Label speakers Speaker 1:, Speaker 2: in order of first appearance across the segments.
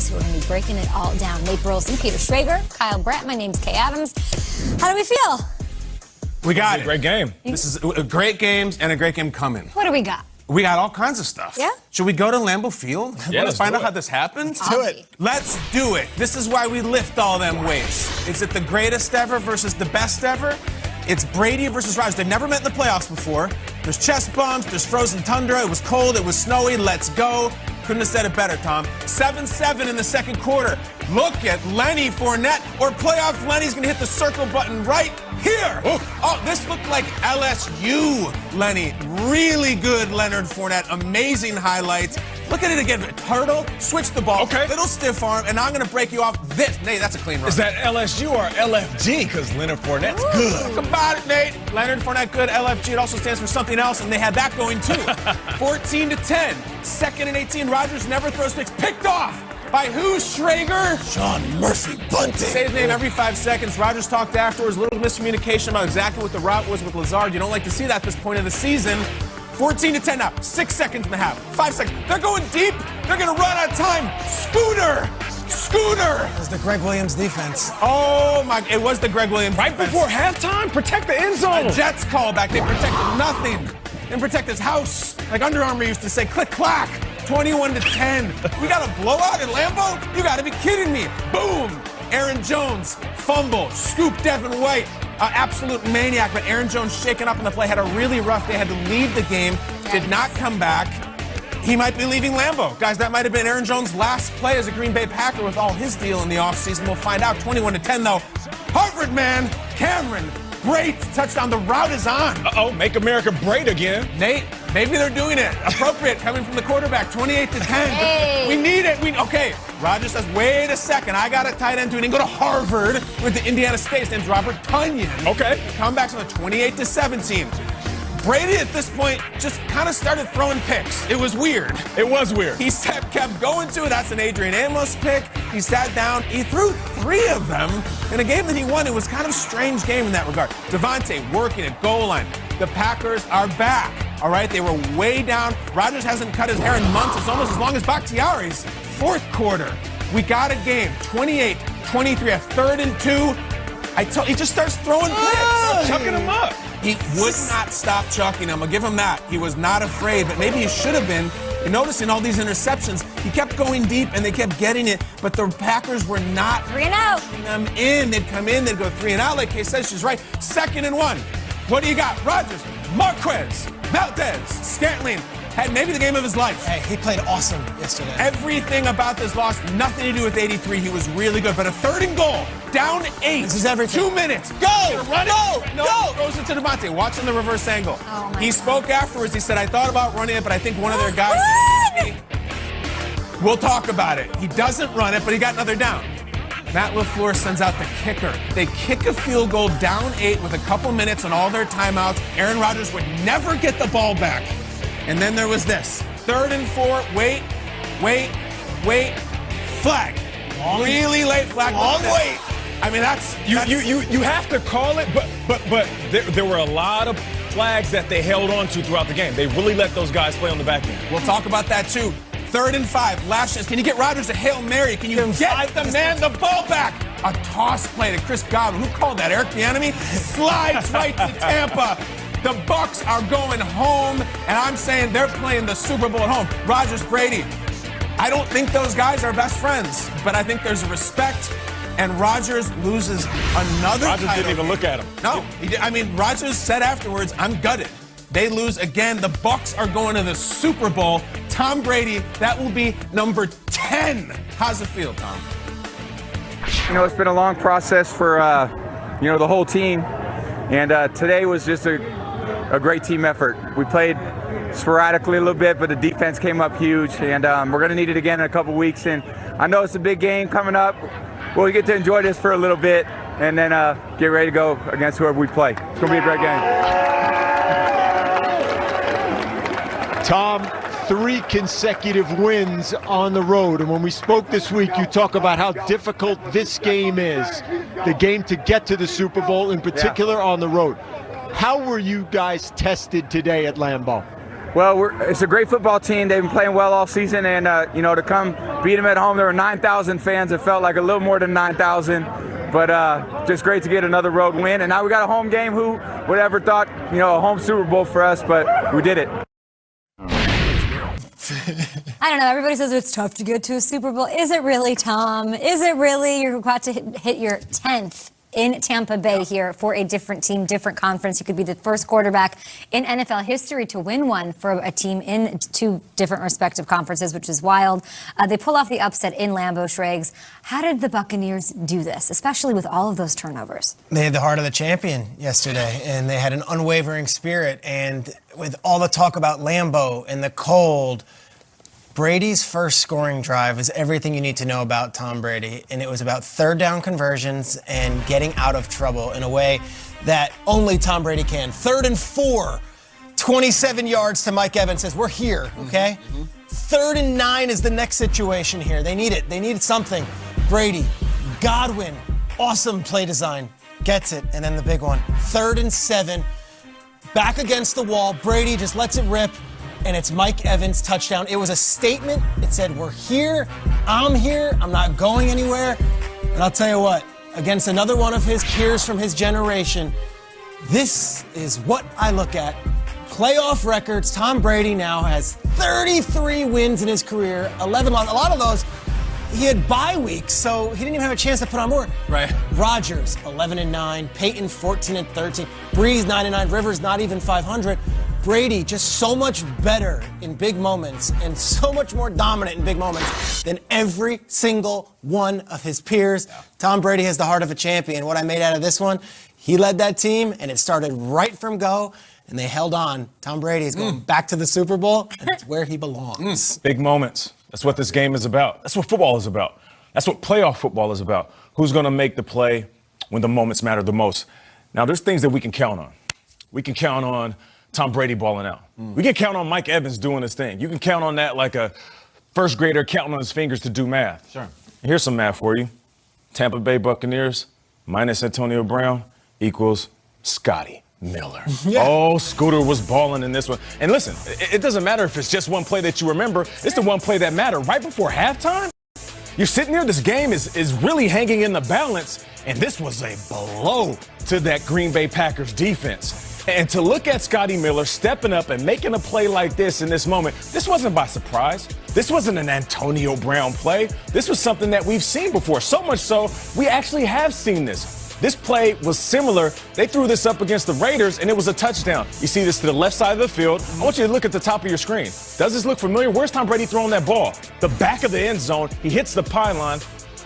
Speaker 1: guys who are going to be breaking it all down. Nate Burleson, Peter Schrager, Kyle Brett. My name's Kay Adams. How do we feel?
Speaker 2: We got it.
Speaker 3: Great game.
Speaker 2: This is a great game and a great game coming.
Speaker 1: What do we got?
Speaker 2: We got all kinds of stuff.
Speaker 1: Yeah?
Speaker 2: Should we go to Lambeau Field?
Speaker 3: Yeah,
Speaker 2: Let's find out how this happened?
Speaker 1: Let's do it.
Speaker 2: Let's do it. This is why we lift all them weights. Is it the greatest ever versus the best ever? It's Brady versus Rodgers. They've never met in the playoffs before. There's chest bumps, there's frozen tundra, it was cold, it was snowy, let's go. Couldn't have said it better, Tom. 7-7 in the second quarter. Look at Lenny Fournette, or playoff Lenny's gonna hit the circle button right here. Oh, this looked like LSU Lenny. Really good Leonard Fournette, amazing highlights. Look at it again, turtle, switch the ball, little stiff arm, and I'm gonna break you off this. Nate, that's a clean run.
Speaker 3: Is that LSU or LFG? Because Leonard Fournette's good.
Speaker 2: Talk about it, Nate. Leonard Fournette, good. LFG, it also stands for something else, and they had that going too. 14-10, 2nd and 18. Rodgers never throws picks. Picked off by who, Schrager?
Speaker 4: Sean Murphy Bunting.
Speaker 2: Say his name every 5 seconds. Rodgers talked afterwards, a little miscommunication about exactly what the route was with Lazard. You don't like to see that at this point of the season. 14-10 now, 6 seconds and a half, 5 seconds. They're going deep. They're going to run out of time. Scooter.
Speaker 4: It was the Greg Williams defense.
Speaker 2: Oh, my. It was the Greg Williams
Speaker 3: Right
Speaker 2: defense.
Speaker 3: before halftime? Protect the end zone.
Speaker 2: A Jets callback. They protected nothing. They didn't protect his house. Like Under Armour used to say, click, clack. 21-10. We got a blowout at Lambeau? You got to be kidding me. Boom. Aaron Jones, fumble, scoop Devin White. Absolute maniac, but Aaron Jones shaken up in the play, had a really rough day, had to leave the game, did not come back. He might be leaving Lambeau. Guys, that might have been Aaron Jones' last play as a Green Bay Packer with all his deal in the offseason. We'll find out. 21-10, though. Harvard man, Cameron, great touchdown. The route is on.
Speaker 3: Uh-oh, make America great again.
Speaker 2: Nate, maybe they're doing it. Appropriate, coming from the quarterback, 28-10.
Speaker 1: Hey.
Speaker 2: We need it. Okay, Rodgers says, wait a second. I got a tight end doing it. Go to Harvard with the Indiana State. His name's Robert Tonyan.
Speaker 3: Okay.
Speaker 2: Comebacks on the 28-17. Brady at this point just kind of started throwing picks. It was weird.
Speaker 3: It was weird.
Speaker 2: He kept going to it. That's an Adrian Amos pick. He sat down. He threw 3 of them in a game that he won. It was kind of a strange game in that regard. Devontae working at goal line. The Packers are back. All right, they were way down. Rodgers hasn't cut his hair in months. It's almost as long as Bakhtiari's. Fourth quarter, we got a game. 28-23, a 3rd and 2. He just starts throwing picks.
Speaker 3: Chucking him up.
Speaker 2: He would not stop chucking him. I'll give him that. He was not afraid, but maybe he should have been. You're noticing all these interceptions. He kept going deep, and they kept getting it, but the Packers were not
Speaker 1: 3 and out.
Speaker 2: putting them in. They'd come in, they'd go 3 and out. Like Kay says, she's right. 2nd and 1. What do you got? Rodgers, Marquez, Valdez, Scantling. Had maybe the game of his life.
Speaker 4: Hey, he played awesome yesterday.
Speaker 2: Everything about this loss, nothing to do with 83. He was really good. But a 3rd and goal, down 8.
Speaker 4: This is everything.
Speaker 2: 2 minutes. Go! Run it. No. Goes into Devontae. Watching the reverse angle.
Speaker 1: Oh my
Speaker 2: He
Speaker 1: God.
Speaker 2: spoke afterwards. He said, I thought about running it, but I think one of their guys... We'll talk about it. He doesn't run it, but he got another down. Matt LaFleur sends out the kicker. They kick a field goal down 8 with a couple minutes on all their timeouts. Aaron Rodgers would never get the ball back. And then there was this. 3rd and 4. Wait. Flag. Really late flag.
Speaker 4: Long wait.
Speaker 2: I mean, that's
Speaker 3: You have to call it, but there were a lot of flags that they held on to throughout the game. They really let those guys play on the back end.
Speaker 2: We'll talk about that too. 3rd and 5. Last chance. Can you get Rodgers a Hail Mary? Can you get the man the ball back? A toss play to Chris Godwin. Who called that? Eric Bieniemy? Slides right to Tampa. The Bucs are going home, and I'm saying they're playing the Super Bowl at home. Rodgers, Brady. I don't think those guys are best friends, but I think there's a respect, and Rodgers loses another
Speaker 3: Rodgers
Speaker 2: title.
Speaker 3: didn't even look at him.
Speaker 2: No, I mean, Rodgers said afterwards, I'm gutted. They lose again. The Bucs are going to the Super Bowl. Tom Brady, that will be number 10. How's it feel, Tom?
Speaker 5: You know, it's been a long process for, the whole team. And today was just a great team effort. We played sporadically a little bit, but the defense came up huge. And we're going to need it again in a couple weeks. And I know it's a big game coming up. We'll get to enjoy this for a little bit and then get ready to go against whoever we play. It's going to be a great game.
Speaker 6: Tom, 3 consecutive wins on the road. And when we spoke this week, you talk about how difficult this game is, the game to get to the Super Bowl, in particular on the road. How were you guys tested today at Lambeau?
Speaker 5: Well, it's a great football team. They've been playing well all season, and to come beat them at home, there were 9,000 fans. It felt like a little more than 9,000, but just great to get another road win. And now we got a home game. Who would ever thought, a home Super Bowl for us? But we did it.
Speaker 1: I don't know. Everybody says it's tough to get to a Super Bowl. Is it really, Tom? Is it really? You're about to hit your 10th in Tampa Bay here for a different team, different conference. You could be the first quarterback in NFL history to win one for a team in 2 different respective conferences, which is wild. They pull off the upset in Lambeau, Schrags. How did the Buccaneers do this, especially with all of those turnovers?
Speaker 4: They had the heart of the champion yesterday, and they had an unwavering spirit. And with all the talk about Lambeau and the cold, Brady's first scoring drive was everything you need to know about Tom Brady, and it was about 3rd down conversions and getting out of trouble in a way that only Tom Brady can. 3rd and 4, 27 yards to Mike Evans, says, we're here, okay? 3rd and 9 is the next situation here. They need it. They need something. Brady, Godwin, awesome play design, gets it, and then the big one. 3rd and 7, back against the wall. Brady just lets it rip. And it's Mike Evans' touchdown. It was a statement. It said, we're here, I'm not going anywhere. And I'll tell you what, against another one of his peers from his generation, this is what I look at. Playoff records. Tom Brady now has 33 wins in his career, 11 losses. A lot of those, he had bye weeks, so he didn't even have a chance to put on more.
Speaker 2: Right.
Speaker 4: Rodgers, 11-9. Peyton, 14-13. Breeze, 9-9. Rivers, not even 500. Brady just so much better in big moments and so much more dominant in big moments than every single one of his peers. Yeah. Tom Brady has the heart of a champion. What I made out of this one, he led that team, and it started right from go, and they held on. Tom Brady is going back to the Super Bowl, and it's where he belongs.
Speaker 3: Big moments. That's what this game is about. That's what football is about. That's what playoff football is about. Who's going to make the play when the moments matter the most? Now, there's things that we can count on. We can count on Tom Brady balling out. We can count on Mike Evans doing his thing. You can count on that like a first grader counting on his fingers to do math.
Speaker 2: Sure.
Speaker 3: Here's some math for you. Tampa Bay Buccaneers minus Antonio Brown equals Scotty Miller.
Speaker 4: Yeah.
Speaker 3: Oh, Scooter was balling in this one. And listen, it doesn't matter if it's just one play that you remember. It's the one play that mattered. Right before halftime, you're sitting there, this game is really hanging in the balance, and this was a blow to that Green Bay Packers defense. And to look at Scotty Miller stepping up and making a play like this in this moment, this wasn't by surprise. This wasn't an Antonio Brown play. This was something that we've seen before. So much so, we actually have seen this. This play was similar. They threw this up against the Raiders, and it was a touchdown. You see this to the left side of the field. I want you to look at the top of your screen. Does this look familiar? Where's Tom Brady throwing that ball? The back of the end zone. He hits the pylon.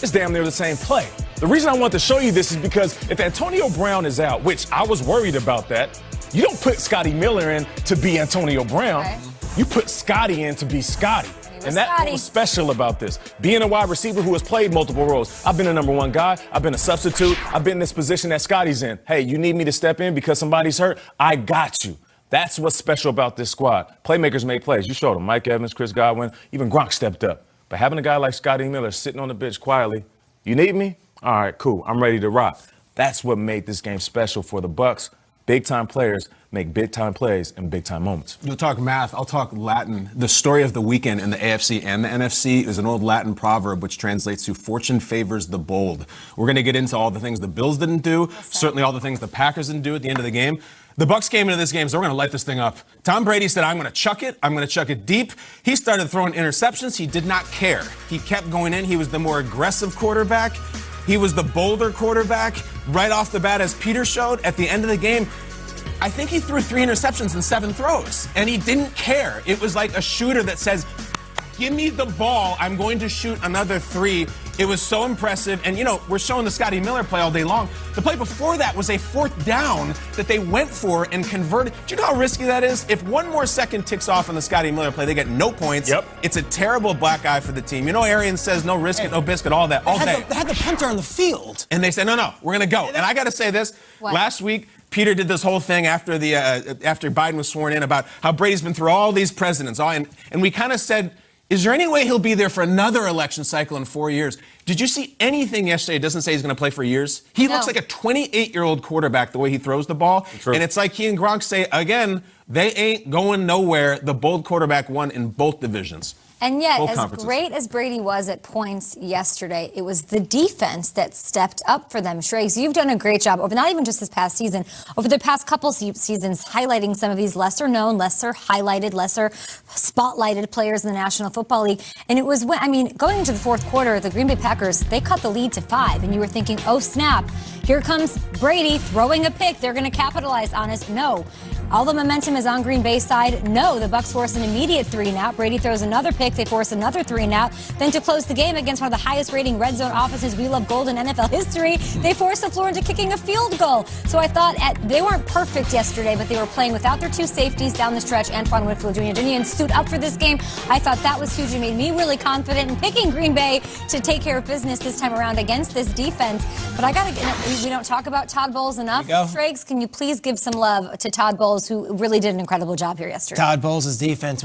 Speaker 3: It's damn near the same play. The reason I want to show you this is because if Antonio Brown is out, which I was worried about that, you don't put Scotty Miller in to be Antonio Brown. Okay. You put Scotty in to be Scotty. And that's what's special about this. Being a wide receiver who has played multiple roles. I've been a number 1 guy. I've been a substitute. I've been in this position that Scotty's in. Hey, you need me to step in because somebody's hurt? I got you. That's what's special about this squad. Playmakers make plays. You showed them. Mike Evans, Chris Godwin, even Gronk stepped up. But having a guy like Scotty Miller sitting on the bench quietly, you need me? All right, cool. I'm ready to rock. That's what made this game special for the Bucs. Big-time players make big-time plays in big-time moments.
Speaker 2: You'll talk math, I'll talk Latin. The story of the weekend in the AFC and the NFC is an old Latin proverb which translates to fortune favors the bold. We're going to get into all the things the Bills didn't do, certainly all the things the Packers didn't do at the end of the game. The Bucs came into this game, so we're going to light this thing up. Tom Brady said, I'm going to chuck it. I'm going to chuck it deep. He started throwing interceptions. He did not care. He kept going in. He was the more aggressive quarterback. He was the bolder quarterback right off the bat, as Peter showed at the end of the game. I think he threw 3 interceptions in 7 throws, and he didn't care. It was like a shooter that says, give me the ball, I'm going to shoot another 3. It was so impressive. And, we're showing the Scotty Miller play all day long. The play before that was a 4th down that they went for and converted. Do you know how risky that is? If 1 more second ticks off on the Scotty Miller play, they get no points. Yep. It's a terrible black eye for the team. Arians says no risk it, no biscuit, all that, all day.
Speaker 4: They had the punter on the field.
Speaker 2: And they said, no, we're going to go. And I got to say this.
Speaker 1: What?
Speaker 2: Last week, Peter did this whole thing after Biden was sworn in about how Brady's been through all these presidents. And we kind of said, Is there any way he'll be there for another election cycle in 4 years? Did you see anything yesterday? It doesn't say he's going to play for years. He looks like a 28-year-old quarterback the way he throws the ball.
Speaker 3: True.
Speaker 2: And it's like he and Gronk say, again, they ain't going nowhere. The bold quarterback won in both divisions.
Speaker 1: And yet,
Speaker 2: Both
Speaker 1: as
Speaker 2: conferences.
Speaker 1: great as Brady was at points yesterday, it was the defense that stepped up for them. Shregs, you've done a great job over not even just this past season, over the past couple seasons, highlighting some of these lesser known, lesser highlighted, lesser spotlighted players in the National Football League. And it was when, I mean, going into the fourth quarter, the Green Bay Packers, they cut the lead to 5. And you were thinking, oh, snap, here comes Brady throwing a pick. They're going to capitalize on us. No. All the momentum is on Green Bay's side. No, the Bucs force an immediate 3-and-out. Brady throws another pick. They force another 3-and-out. Then to close the game against one of the highest rating red zone offenses we love gold in NFL history, they forced the floor into kicking a field goal. So I thought they weren't perfect yesterday, but they were playing without their 2 safeties down the stretch. Antoine Whitfield Jr. didn't even suit up for this game. I thought that was huge. It made me really confident in picking Green Bay to take care of business this time around against this defense. But I got to, we don't talk about Todd Bowles enough. Shregs, can you please give some love to Todd Bowles, who really did an incredible job here yesterday?
Speaker 4: Todd Bowles' defense